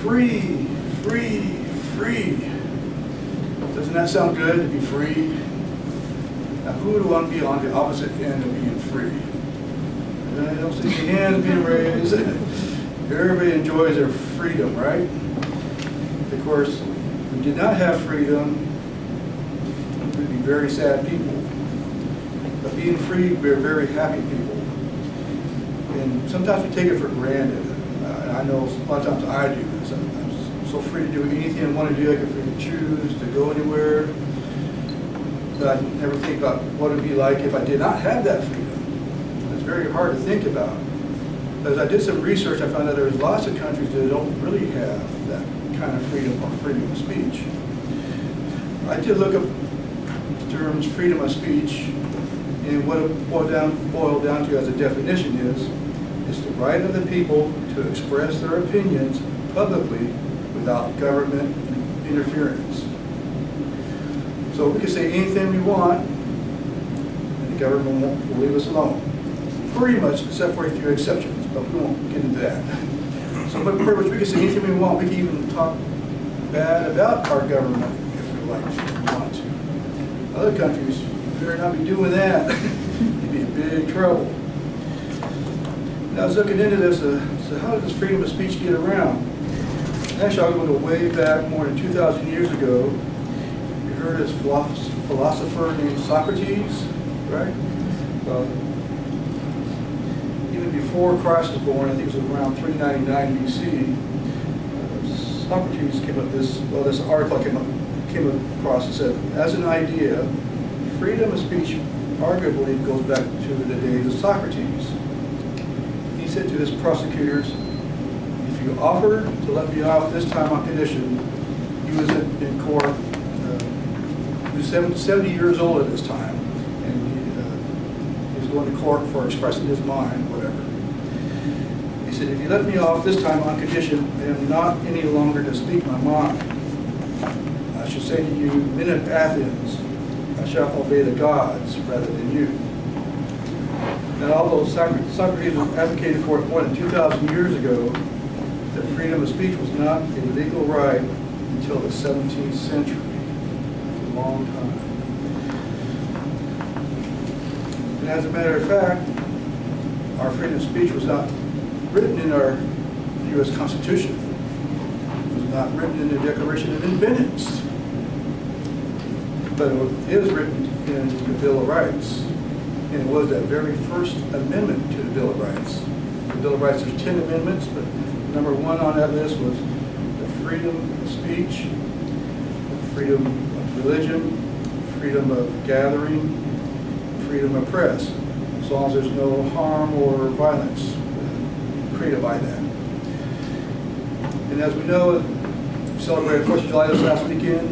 Free, free, free. Doesn't that sound good to be free? Now, who would want to be on the opposite end of being free? I don't see any hands being raised. Everybody enjoys their freedom, right? Of course, if we did not have freedom, we'd be very sad people. But being free, we're very happy people. And sometimes we take it for granted. I know a lot of times I do. I'm so free to do anything I want to do. I can free to choose, to go anywhere. But I never think about what it would be like if I did not have that freedom. It's very hard to think about. As I did some research, I found that there's lots of countries that don't really have that kind of freedom or freedom of speech. I did look up the terms freedom of speech, and what it boiled down to as a definition is the right of the people to express their opinions publicly without government interference. So we can say anything we want, and the government will leave us alone. Pretty much, except for a few exceptions, but we won't get into that. So, but pretty much we can say anything we want. We can even talk bad about our government if we like to, if we want to. Other countries better not be doing that. You'd be in big trouble. Now, I was looking into this, so how did this freedom of speech get around? Actually, I'll go way back, more than 2,000 years ago. You heard this philosopher named Socrates, right? Even before Christ was born, I think it was around 399 BC, Socrates came up this article I came across and said, as an idea, freedom of speech arguably goes back to the days of Socrates. He said to his prosecutors, if you offer to let me off this time on condition, he was in court, he was 70 years old at this time, and he was going to court for expressing his mind, whatever. He said, if you let me off this time on condition, I am not any longer to speak my mind. I shall say to you, men of Athens, I shall obey the gods rather than you. Now, although Socrates advocated for it more than 2,000 years ago, that freedom of speech was not a legal right until the 17th century. It's a long time. And as a matter of fact, our freedom of speech was not written in our U.S. Constitution. It was not written in the Declaration of Independence. But it is written in the Bill of Rights. And it was that very first amendment to the Bill of Rights. The Bill of Rights, there's 10 amendments, but number one on that list was the freedom of speech, the freedom of religion, freedom of gathering, freedom of press, as long as there's no harm or violence created by that. And as we know, we celebrated 4th of July this last weekend,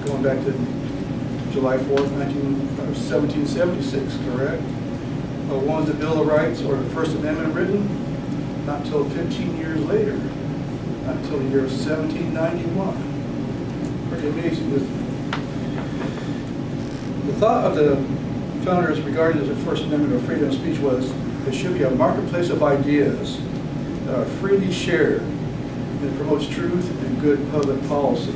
going back to July 4th, 1776, correct? But when was the Bill of Rights or the First Amendment written? Not until 15 years later, not until the year 1791. Pretty amazing, isn't it? The thought of the founders regarding the First Amendment or freedom of speech was it should be a marketplace of ideas that are freely shared and it promotes truth and good public policy.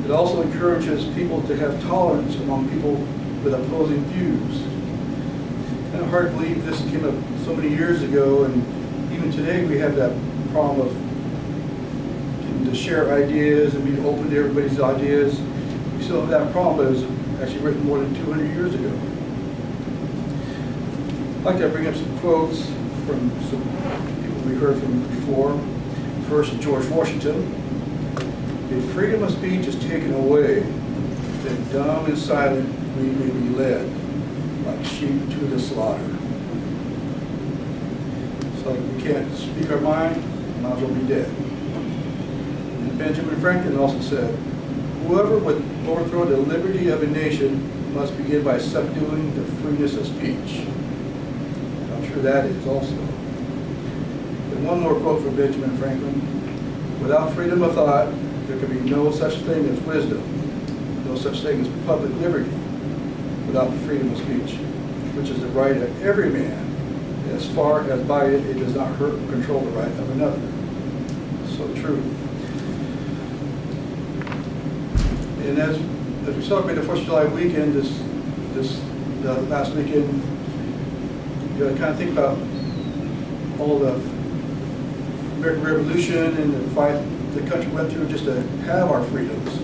It also encourages people to have tolerance among people with opposing views. Kind of hard to believe this came up so many years ago, and even today we have that problem of getting to share ideas and be open to everybody's ideas. We still have that problem, but it was actually written more than 200 years ago. I'd like to bring up some quotes from some people we heard from before. First, George Washington. If freedom of speech is taken away, then dumb and silent we may be led, like sheep to the slaughter. So if we can't speak our mind, we might as well be dead. And Benjamin Franklin also said, whoever would overthrow the liberty of a nation must begin by subduing the freeness of speech. I'm sure that is also. And one more quote from Benjamin Franklin. Without freedom of thought, there can be no such thing as wisdom, no such thing as public liberty without freedom of speech, which is the right of every man, as far as by it does not hurt or control the right of another. so true. And as we celebrate the 4th of July weekend, the last weekend, you got to kind of think about all the American Revolution and the fight the country went through just to have our freedoms.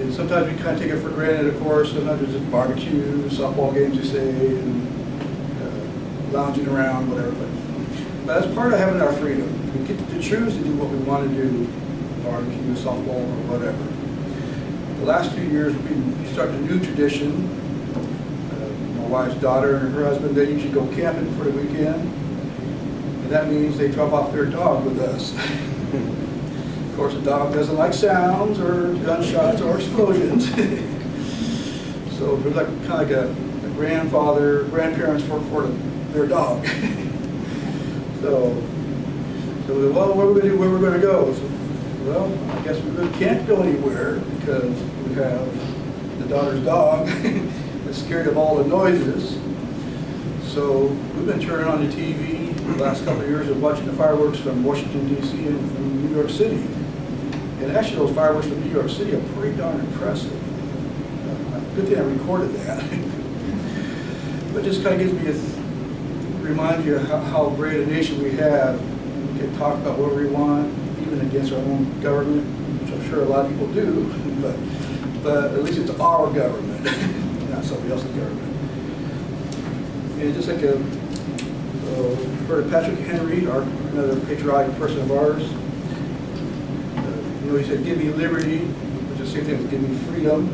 And sometimes we kind of take it for granted, of course. Sometimes there's just barbecue, softball games, you say, and lounging around, whatever. But that's part of having our freedom. We get to choose to do what we want to do, barbecue, softball, or whatever. The last few years, we've been starting a new tradition. My wife's daughter and her husband, they usually go camping for the weekend. And that means they drop off their dog with us. Of course, the dog doesn't like sounds or gunshots or explosions. So we're like kind of like a grandparents for their dog. So well, what are we going to do? Where we're going to go? So, well, I guess we really can't go anywhere because we have the daughter's dog that's scared of all the noises. So we've been turning on the TV the last couple of years and watching the fireworks from Washington, D.C. and from New York City. And actually those fireworks from New York City are pretty darn impressive. Good thing I recorded that. But just kind of gives me reminds you how great a nation we have. We can talk about what we want, even against our own government, which I'm sure a lot of people do, but at least it's our government, not somebody else's government. And just like heard of Patrick Henry, another patriotic person of ours, he said, give me liberty, which is the same thing as give me freedom.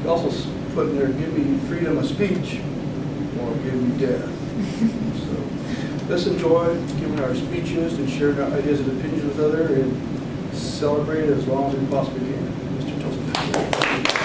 He also put in there, give me freedom of speech, or give me death. So let's enjoy giving our speeches and sharing our ideas and opinions with others and celebrate as long as we possibly can. Mr. Joseph.